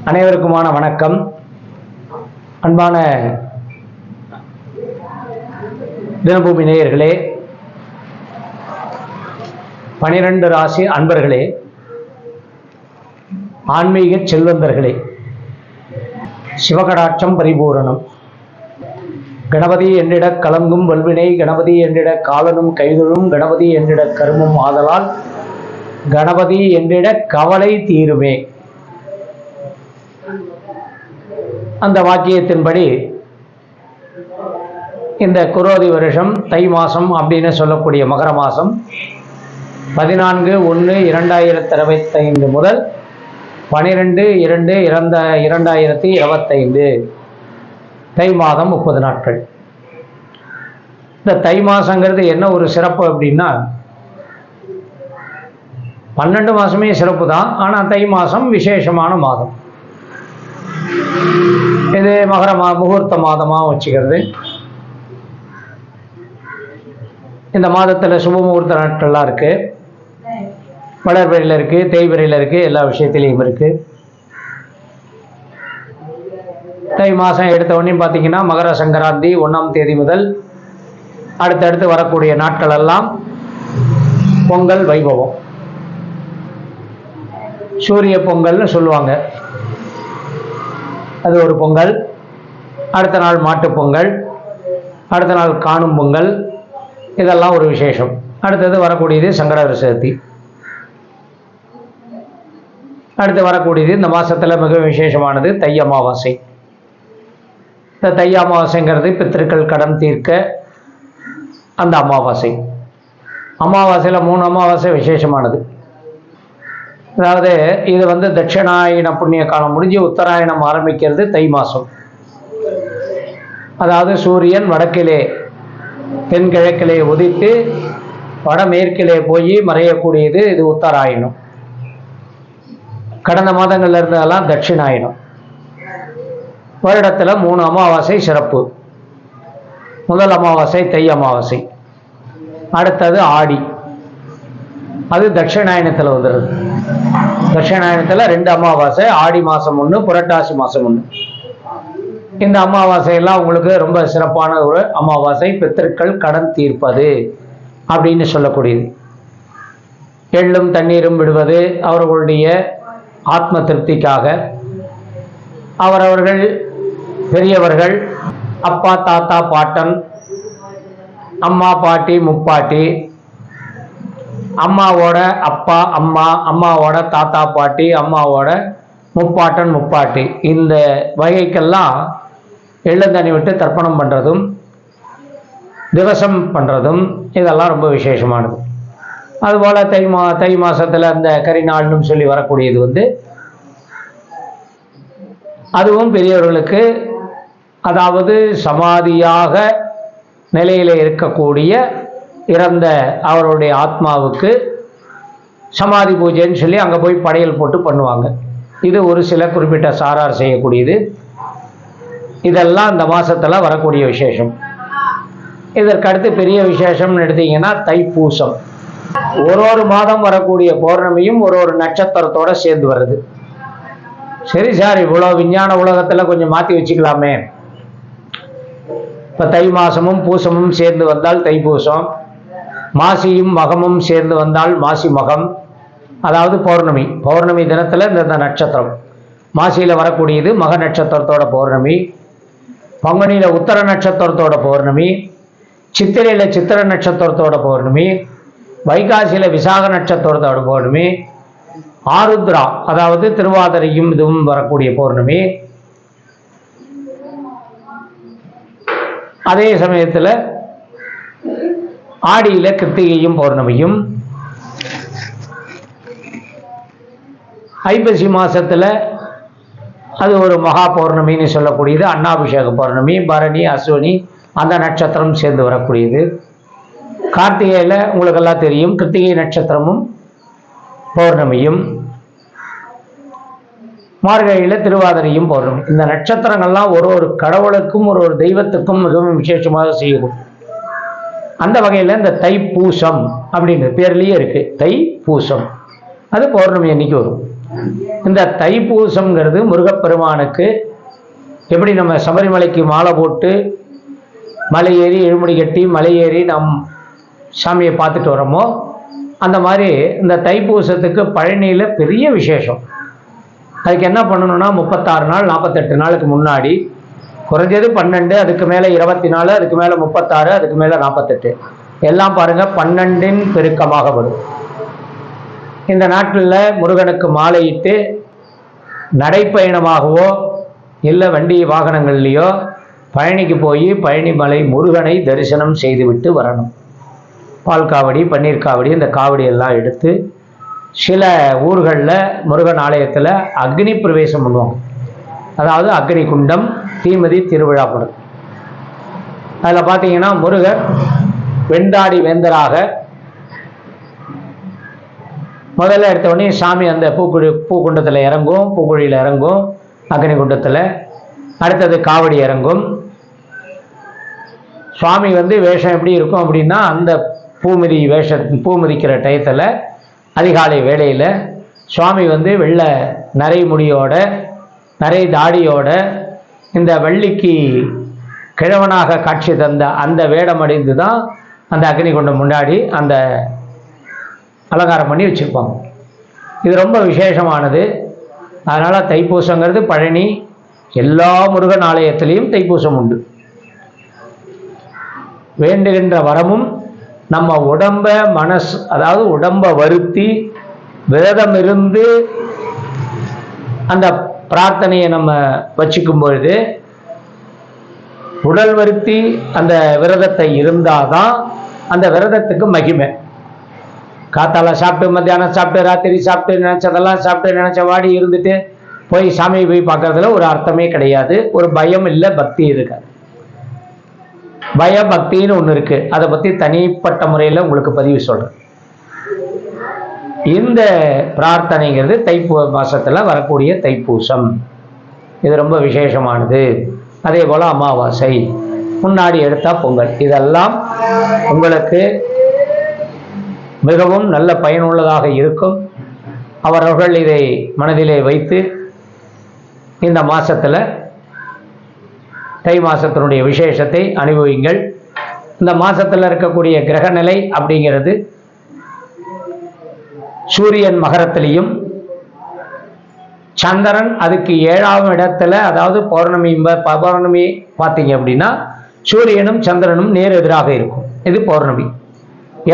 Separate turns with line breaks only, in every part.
அனைவருக்குமான வணக்கம். அன்பான தினபூமி நேயர்களே, 12 ராசி அன்பர்களே, ஆன்மீக செல்வந்தர்களே, சிவகடாட்சம் பரிபூரணம். கணபதி என்றிட கலங்கும் வல்வினை, கணபதி என்றிட காலனும் கைதொழும், கணபதி என்றிட கருமம் ஆதலால், கணபதி என்றிட கவலை தீருமே. அந்த வாக்கியத்தின்படி இந்த குரோதி வருஷம் தை மாதம் அப்படின்னு சொல்லக்கூடிய மகர மாதம் 14/1/2025 முதல் 12/2/2025 தை மாதம் 30 நாட்கள். இந்த தை மாதங்கிறது என்ன ஒரு சிறப்பு அப்படின்னா, 12 மாதமே சிறப்பு தான். ஆனால் தை மாதம் விசேஷமான மாதம். இது மகர முகூர்த்த மாதமாக வச்சுக்கிறது. இந்த மாதத்தில் சுப முகூர்த்த நாட்கள்லாம் இருக்குது. வளர்பிறையில் இருக்குது, தேய்பிறையில் இருக்குது, எல்லா விஷயத்திலையும் இருக்குது. தை மாதம் எடுத்த உடனே பார்த்தீங்கன்னா மகர சங்கராந்தி 1ஆம் தேதி முதல் அடுத்தடுத்து வரக்கூடிய நாட்கள் எல்லாம் பொங்கல் வைபவம், சூரிய பொங்கல்னு சொல்லுவாங்க. அது ஒரு பொங்கல். அடுத்த நாள் மாட்டு பொங்கல், அடுத்த நாள் காணும் பொங்கல், இதெல்லாம் ஒரு விசேஷம். அடுத்தது வரக்கூடியது சங்கடஹர சதுர்த்தி. அடுத்து வரக்கூடியது இந்த மாதத்தில் மிக விசேஷமானது தை அமாவாசை. இந்த தை அமாவாசைங்கிறது பித்திருக்கள் கடன் தீர்க்க அந்த அமாவாசை. அமாவாசையில் 3 அமாவாசை விசேஷமானது. அதாவது இது தட்சிணாயன புண்ணிய காலம் முடிஞ்சு உத்தராயணம் ஆரம்பிக்கிறது தை மாதம். அதாவது சூரியன் வடக்கிலே தென்கிழக்கிலே உதித்து வடமேற்கிலே போய் மறையக்கூடியது இது உத்தராயணம். கடந்த மாதங்கள்ல இருந்ததெல்லாம் தட்சிணாயனம். வருடத்தில் 3 அமாவாசை சிறப்பு. முதல் அமாவாசை தை அமாவாசை, அடுத்தது ஆடி, அது தட்சிணாயனத்தில் வந்துடுது. தட்சிணாயனத்தில் 2 அமாவாசை, ஆடி மாதம் 1, புரட்டாசி மாதம் 1. இந்த அமாவாசையெல்லாம் உங்களுக்கு ரொம்ப சிறப்பான ஒரு அமாவாசை. பித்திருக்கள் கடன் தீர்ப்பது அப்படின்னு சொல்லக்கூடியது. எள்ளும் தண்ணீரும் விடுவது அவர்களுடைய ஆத்ம திருப்திக்காக. அவரவர்கள் பெரியவர்கள், அப்பா தாத்தா பாட்டன், அம்மா பாட்டி முப்பாட்டி, அம்மாவோட அப்பா அம்மா, அம்மாவோட தாத்தா பாட்டி, அம்மாவோட முப்பாட்டன் முப்பாட்டி, இந்த வகைக்கெல்லாம் எள்ளந்தண்ணி விட்டு தர்ப்பணம் பண்ணுறதும் திவசம் பண்ணுறதும் இதெல்லாம் ரொம்ப விசேஷமானது. அதுபோல் தை மாதத்தில் அந்த கரிநாள்னு சொல்லி வரக்கூடியது அதுவும் பெரியவர்களுக்கு, அதாவது சமாதியாக நிலையில் இருக்கக்கூடிய இறந்த அவருடைய ஆத்மாவுக்கு சமாதி பூஜைன்னு சொல்லி அங்கே போய் படையல் போட்டு பண்ணுவாங்க. இது ஒரு சில குறிப்பிட்ட சாரார் செய்யக்கூடியது. இதெல்லாம் இந்த மாதத்தில் வரக்கூடிய விசேஷம். இதற்கடுத்து பெரிய விசேஷம்னு எடுத்தீங்கன்னா தைப்பூசம். ஒரு மாதம் வரக்கூடிய பௌர்ணமியும் ஒரு நட்சத்திரத்தோடு சேர்ந்து வருது. சரி சார், இவ்வளோ விஞ்ஞான உலகத்தில் கொஞ்சம் மாற்றி வச்சுக்கலாமே. இப்போ தை மாதமும் பூசமும் சேர்ந்து வந்தால் தைப்பூசம், மாசியும் மகமும் சேர்ந்து வந்தால் மாசி மகம், அதாவது பௌர்ணமி. பௌர்ணமி தினத்தில் இந்த நட்சத்திரம் மாசியில் வரக்கூடியது மக நட்சத்திரத்தோட பௌர்ணமி, பங்குனியில் உத்தர நட்சத்திரத்தோட பௌர்ணமி, சித்திரையில் சித்திர நட்சத்திரத்தோட பௌர்ணமி, வைகாசியில் விசாக நட்சத்திரத்தோட பௌர்ணமி, ஆருத்ரா அதாவது திருவாதிரையும் இதுவும் வரக்கூடிய பௌர்ணமி. அதே சமயத்தில் ஆடியில் கிருத்திகையும் பௌர்ணமியும், ஐப்பசி மாதத்தில் அது ஒரு மகா பௌர்ணமின்னு சொல்லக்கூடியது, அன்னாபிஷேக பௌர்ணமி, பரணி அஸ்வினி அந்த நட்சத்திரம் சேர்ந்து வரக்கூடியது. கார்த்திகையில் உங்களுக்கெல்லாம் தெரியும் கிருத்திகை நட்சத்திரமும் பௌர்ணமியும், மார்கழியில் திருவாதிரையும் பௌர்ணமி. இந்த நட்சத்திரங்கள்லாம் ஒரு கடவுளுக்கும் ஒரு தெய்வத்துக்கும் மிகவும் விசேஷமாக செய்யும். அந்த வகையில் இந்த தைப்பூசம் அப்படிங்கிற பேர்லேயே இருக்குது தைப்பூசம். அது பௌர்ணமி அன்னைக்கு வரும். இந்த தைப்பூசம்ங்கிறது முருகப்பெருமானுக்கு எப்படி நம்ம சபரிமலைக்கு மாலை போட்டு மலை ஏறி எழுமுடி கட்டி மலை ஏறி நம் சாமியை பார்த்துட்டு வரோமோ, அந்த மாதிரி இந்த தைப்பூசத்துக்கு பழனியில் பெரிய விசேஷம். அதுக்கு என்ன பண்ணணும்னா 36 நாள் 48 நாளுக்கு முன்னாடி குறைஞ்சது 12, அதுக்கு மேலே 24, அதுக்கு மேலே 36, அதுக்கு மேலே 48, எல்லாம் பாருங்கள் 12இன் பெருக்கமாக வரும். இந்த நாட்டில் முருகனுக்கு மாலையிட்டு நடைப்பயணமாகவோ இல்லை வண்டி வாகனங்கள்லேயோ பழனிக்கு போய் பழனி மலை முருகனை தரிசனம் செய்துவிட்டு வரணும். பால் காவடி, பன்னீர் காவடி, இந்த காவடி எல்லாம் எடுத்து சில ஊர்களில் முருகன் ஆலயத்தில் அக்னி பிரவேசம் பண்ணுவாங்க. அதாவது அக்னி குண்டம், தீமிதி திருவிழாப்படும். அதில் பார்த்தீங்கன்னா முருகர் வெண்டாடி வேந்தராக முதல்ல எடுத்த உடனே சாமி அந்த பூக்குண்டத்தில் இறங்கும், பூக்குழியில் இறங்கும், அக்னி குண்டத்தில். அடுத்தது காவடி இறங்கும். சுவாமி வேஷம் எப்படி இருக்கும் அப்படின்னா, அந்த பூ மிதிக்கிற டயத்தில் அதிகாலை வேளையில் சுவாமி வெள்ளை நரை முடியோட நரை தாடியோட இந்த வள்ளிக்கு கிழவனாக காட்சி தந்த அந்த வேடம் அடைந்து தான் அந்த அக்னி குண்டம் முன்னாடி அந்த அலங்காரம் பண்ணி வச்சுருப்பாங்க. இது ரொம்ப விசேஷமானது. அதனால் தைப்பூசங்கிறது பழனி எல்லா முருகன் ஆலயத்திலையும் தைப்பூசம் உண்டு. வேண்டுகின்ற வரமும் நம்ம உடம்ப அதாவது உடம்பை வருத்தி விரதம் இருந்து அந்த பிரார்த்தனையை நம்ம வச்சுக்கும் பொழுது, உடல் வருத்தி அந்த விரதத்தை இருந்தாதான் அந்த விரதத்துக்கு மகிமை. காத்தால சாப்பிட்டு, மத்தியானம் சாப்பிட்டு, ராத்திரி சாப்பிட்டு, நினைச்சதெல்லாம் சாப்பிட்டு, நினைச்ச வாடி இருந்துட்டு போய் சாமியை போய் பார்க்கறதுல ஒரு அர்த்தமே கிடையாது. ஒரு பயம் இல்லை, பக்தி இருக்காது. பயபக்தின்னு ஒன்று இருக்கு. அதை பற்றி தனிப்பட்ட முறையில் உங்களுக்கு பதிவு சொல்கிறேன். இந்த பிரார்த்தனைங்கிறது மாசத்துல வரக்கூடிய தைப்பூசம். இது ரொம்ப விசேஷமானது. அதே போல் அமாவாசை, முன்னாடி எடுத்தா பொங்கல், இதெல்லாம் உங்களுக்கு மிகவும் நல்ல பயனுள்ளதாக இருக்கும். அவர்கள் இதை மனதிலே வைத்து இந்த மாசத்துல தை மாசத்தினுடைய விசேஷத்தை அனுபவிங்கள். இந்த மாசத்தில் இருக்கக்கூடிய கிரகநிலை அப்படிங்கிறது சூரியன் மகரத்திலையும், சந்திரன் அதுக்கு 7ஆம் இடத்துல, அதாவது பௌர்ணமி பார்த்தீங்க அப்படின்னா சூரியனும் சந்திரனும் நேர் எதிராக இருக்கும். இது பௌர்ணமி.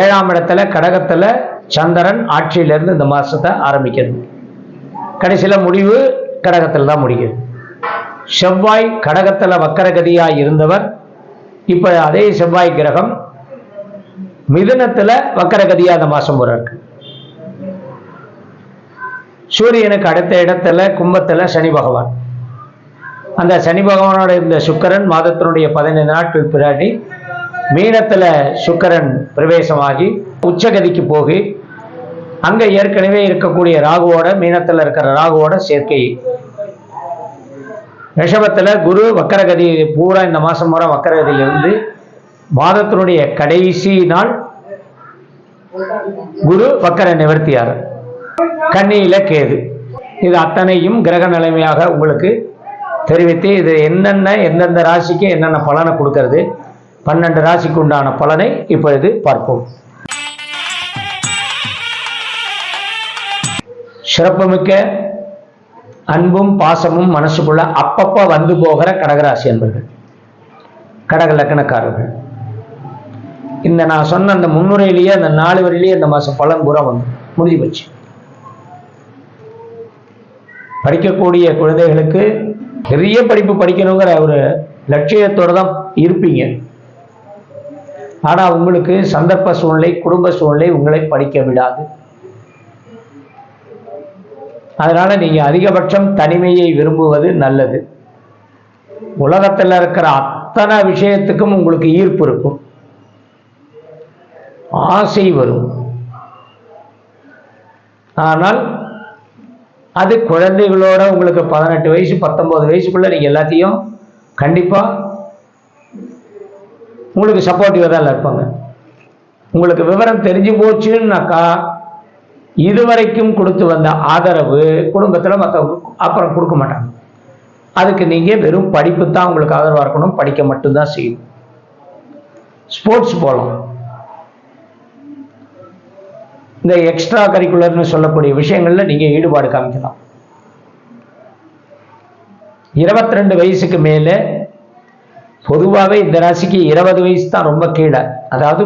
7ஆம் இடத்துல கடகத்தில் சந்திரன் ஆட்சியிலிருந்து இந்த மாசத்தை ஆரம்பிக்கிறது. கடைசியில் முடிவு கடகத்தில் தான் முடிக்கிறது. செவ்வாய் கடகத்தில் வக்கரகதியாய் இருந்தவர் இப்போ அதே செவ்வாய் கிரகம் மிதுனத்தில் வக்கரகதியாக அந்த மாதம் போறாரு. சூரியனுக்கு அடுத்த இடத்துல கும்பத்தில் சனி பகவான். அந்த சனி பகவானோட இந்த சுக்கிரன் மாதத்தினுடைய 15 நாட்கள் பின்னாடி மீனத்தில் சுக்கிரன் பிரவேசமாகி உச்சகதிக்கு போகி அங்கே ஏற்கனவே இருக்கக்கூடிய ராகுவோட, மீனத்தில் இருக்கிற ராகுவோட சேர்க்கை. ரிஷபத்தில் குரு வக்கரகதி பூரா இந்த மாதம் பூரா வக்கரகதியிலிருந்து மாதத்தினுடைய கடைசி நாள் குரு வக்கர நிவர்த்தியார். கன்னியில கேது. இது அத்தனையும் கிரக நிலைமையாக உங்களுக்கு தெரிவித்து இது எந்தெந்த ராசிக்கு என்னென்ன பலனை கொடுக்கிறது, 12 ராசிக்கு உண்டான பலனை இப்பொழுது பார்ப்போம். சிறப்புமிக்க அன்பும் பாசமும் மனசுக்குள்ள அப்பப்ப வந்து போகிற கடகராசி அன்பர்கள், கடக லக்கணக்காரர்கள், இந்த நான் சொன்ன அந்த முன்னுரையிலேயே அந்த 4 வரையிலேயே இந்த மாசம் பலன் பூரா வந்து முடிஞ்சு போச்சு. படிக்கக்கூடிய குழந்தைகளுக்கு பெரிய படிப்பு படிக்கணுங்கிற ஒரு லட்சியத்தோடு தான் இருப்பீங்க. ஆனா உங்களுக்கு சந்தர்ப்ப சூழ்நிலை, குடும்ப சூழ்நிலை உங்களை படிக்க விடாது. அதனால நீங்க அதிகபட்சம் தனிமையை விரும்புவது நல்லது. உலகத்தில் இருக்கிற அத்தனை விஷயத்துக்கும் உங்களுக்கு ஈர்ப்பு இருக்கும், ஆசை வரும். ஆனால் அது குழந்தைகளோட உங்களுக்கு 18 வயசு 19 வயசுக்குள்ள நீங்க எல்லாத்தையும் கண்டிப்பா உங்களுக்கு சப்போர்ட்டிவா தான் இருப்பாங்க. உங்களுக்கு விவரம் தெரிஞ்சு போச்சுன்னாக்கா இதுவரைக்கும் கொடுத்து வந்த ஆதரவு குடும்பத்தில் மற்றவங்க அப்புறம் கொடுக்க மாட்டாங்க. அதுக்கு நீங்கள் வெறும் படிப்பு தான் உங்களுக்கு ஆதரவாக இருக்கணும், படிக்க மட்டும்தான் செய்யும். ஸ்போர்ட்ஸ் போகலாம், இந்த எக்ஸ்ட்ரா கரிக்குலர்னு சொல்லக்கூடிய விஷயங்களில் நீங்கள் ஈடுபாடு காமிக்கலாம். 22 வயசுக்கு மேலே பொதுவாகவே இந்த ராசிக்கு 20 வயசு தான் ரொம்ப கீழே, அதாவது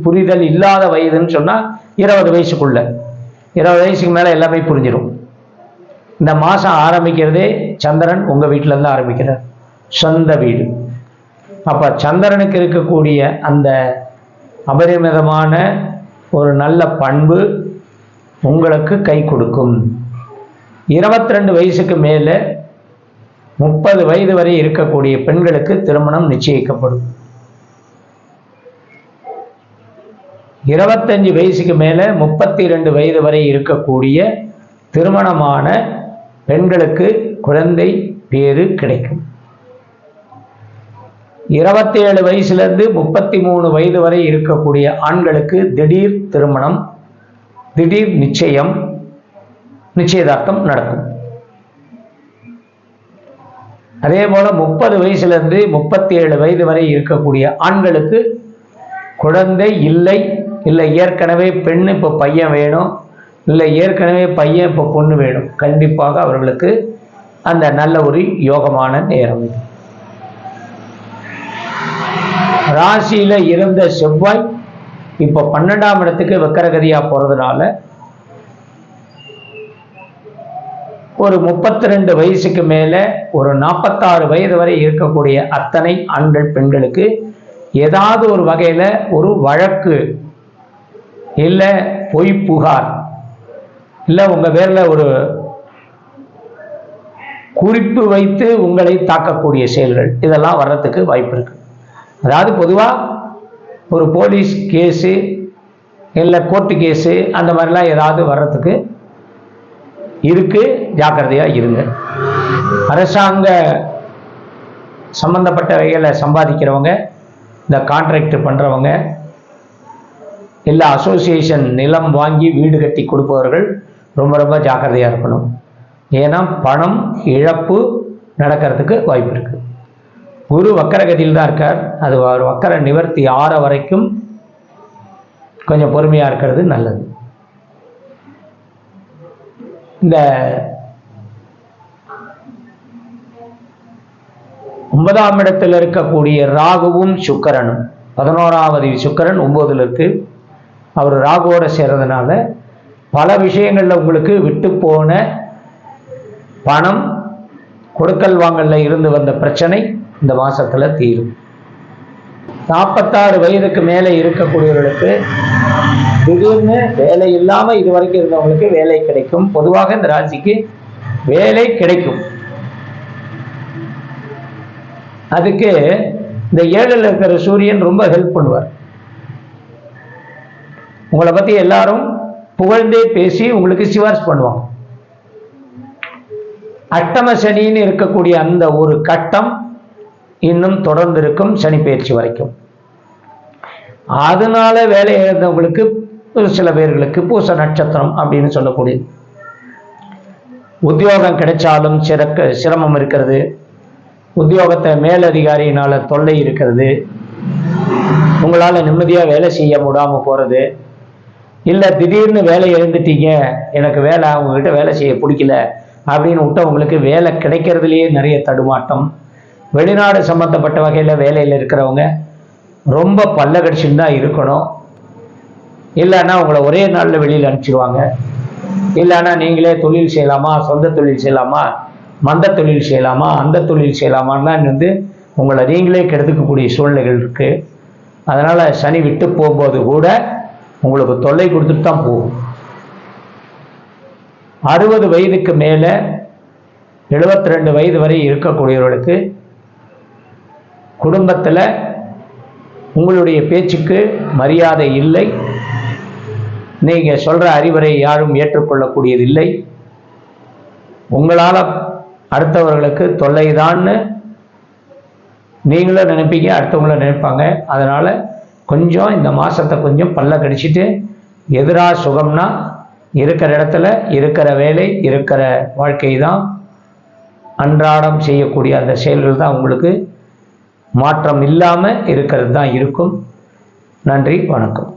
புரிதல் இல்லாத வயதுன்னு சொன்னால் 20 வயசுக்குள்ள. 20 வயசுக்கு மேலே எல்லாமே புரிஞ்சிடும். இந்த மாதம் ஆரம்பிக்கிறதே சந்திரன் உங்கள் வீட்டிலேருந்து ஆரம்பிக்கிறார், சொந்த வீடு. அப்போ சந்திரனுக்கு இருக்கக்கூடிய அந்த அபரிமிதமான ஒரு நல்ல பண்பு உங்களுக்கு கை கொடுக்கும். 22 வயசுக்கு மேலே 30 வயது வரை இருக்கக்கூடிய பெண்களுக்கு திருமணம் நிச்சயிக்கப்படும். 25 வயசுக்கு மேலே 32 வயது வரை இருக்கக்கூடிய திருமணமான பெண்களுக்கு குழந்தை பேரு கிடைக்கும். 27 வயசுலேருந்து 33 வயது வரை இருக்கக்கூடிய ஆண்களுக்கு திடீர் திருமணம், திடீர் நிச்சயதார்த்தம் நடக்கும். அதே போல 30 வயசுலேருந்து 37 வயது வரை இருக்கக்கூடிய ஆண்களுக்கு குழந்தை இல்லை, ஏற்கனவே பெண் இப்போ பையன் வேணும், இல்லை ஏற்கனவே பையன் இப்போ பொண்ணு வேணும். கண்டிப்பாக அவர்களுக்கு அந்த நல்ல ஒரு யோகமான நேரம். ராசியில இருந்த செவ்வாய் இப்போ 12ஆம் இடத்துக்கு வக்கரகதியா போறதுனால ஒரு 32 வயசுக்கு மேல ஒரு 46 வயது வரை இருக்கக்கூடிய அத்தனை ஆண்கள் பெண்களுக்கு ஏதாவது ஒரு வகையில ஒரு வழக்கு இல்ல பொய் புகார் இல்ல உங்க பேர்ல ஒரு குறிப்பு வைத்து உங்களை தாக்கக்கூடிய செயல்கள் இதெல்லாம் வர்றதுக்கு வாய்ப்பு இருக்கு. அதாவது பொதுவா ஒரு போலீஸ் கேஸு இல்லை கோர்ட்டு கேஸு அந்த மாதிரிலாம் ஏதாவது வர்றதுக்கு இருக்கு, ஜாக்கிரதையா இருங்க. அரசாங்க சம்பந்தப்பட்ட வகையில சம்பாதிக்கிறவங்க, இந்த கான்ட்ராக்ட் பண்றவங்க, இல்லை அசோசியேஷன் நிலம் வாங்கி வீடு கட்டி கொடுப்பவர்கள் ரொம்ப ரொம்ப ஜாக்கிரதையா இருக்கணும். ஏன்னா பணம் இழப்பு நடக்கிறதுக்கு வாய்ப்பு இருக்கு. குரு வக்கரகதியில் தான் இருக்கார். அது வக்கர நிவர்த்தி ஆற வரைக்கும் கொஞ்சம் பொறுமையா இருக்கிறது நல்லது. இந்த 9ஆம் இடத்தில் இருக்கக்கூடிய ராகுவும் சுக்கிரனும், 11ஆவது சுக்கிரன் 9ல் இருக்கு. அவர் ராகுவோட சேர்றதுனால பல விஷயங்கள்ல உங்களுக்கு விட்டு போன பணம், கொடுக்கல் வாங்கல்ல இருந்து வந்த பிரச்சனை இந்த மாசத்துல தீரும். 46 வயதுக்கு மேலே இருக்கக்கூடியவர்களுக்கு திடீர்னு வேலை இல்லாம இதுவரைக்கும் இருந்தவங்களுக்கு வேலை கிடைக்கும். பொதுவாக இந்த ராசிக்கு வேலை கிடைக்கும். அதுக்கு இந்த 7ல் இருக்கிற சூரியன் ரொம்ப ஹெல்ப் பண்ணுவார். உங்களை பத்தி எல்லாரும் புகழ்ந்தே பேசி உங்களுக்கு சிபாரிசு பண்ணுவாங்க. அட்டம சனின்னு இருக்கக்கூடிய அந்த ஒரு கட்டம் இன்னும் தொடர்ந்து இருக்கும் சனி பயிற்சி வரைக்கும். அதனால வேலை இழந்தவங்களுக்கு ஒரு சில பேர்களுக்கு பூச நட்சத்திரம் அப்படின்னு சொல்லக்கூடிய உத்தியோகம் கிடைச்சாலும் சிரமம் இருக்கிறது, உத்தியோகத்தை மேலதிகாரியினால தொல்லை இருக்கிறது, உங்களால நிம்மதியா வேலை செய்ய முடியாம போறது, இல்ல திடீர்னு வேலை இழந்துட்டீங்க, எனக்கு வேலை அவங்ககிட்ட வேலை செய்ய பிடிக்கல அப்படின்னு விட்டவங்களுக்கு வேலை கிடைக்கிறதுலேயே நிறைய தடுமாட்டம். வெளிநாடு சம்பந்தப்பட்ட வகையில வேலையில் இருக்கிறவங்க ரொம்ப பல்ல கடிச்சுன்னு தான் இருக்கணும். இல்லைன்னா உங்களை ஒரே நாளில் வெளியில் அனுப்பிச்சிடுவாங்க. இல்லைன்னா நீங்களே தொழில் செய்யலாமா, சொந்த தொழில் செய்யலாமா, மந்த தொழில் செய்யலாமா, அந்த தொழில் செய்யலாமான்னு உங்களை நீங்களே கெடுத்துக்கக்கூடிய சூழ்நிலைகள் இருக்கு. அதனால சனி விட்டு போகும்போது கூட உங்களுக்கு தொல்லை கொடுத்துட்டு தான் போகும். 60 வயதுக்கு மேல 72 வயது வரை இருக்கக்கூடியவர்களுக்கு குடும்பத்தில் உங்களுடைய பேச்சுக்கு மரியாதை இல்லை, நீங்க சொல்ற அறிவுரை யாரும் ஏற்றுக்கொள்ளக்கூடியதில்லை, உங்களால அடுத்தவர்களுக்கு தொல்லைதான்னு நீங்களும் நினைப்பீங்க, அடுத்தவங்களும் நினைப்பாங்க. அதனால கொஞ்சம் இந்த மாசத்தை கொஞ்சம் பல்ல கடிச்சிட்டு எதிரா சுகம்னா இருக்கிற இடத்துல இருக்கிற வேலை, இருக்கிற வாழ்க்கை தான், அன்றாடம் செய்யக்கூடிய அந்த செயல்கள் தான் உங்களுக்கு மாற்றம் இல்லாமல் இருக்கிறது தான் இருக்கும். நன்றி, வணக்கம்.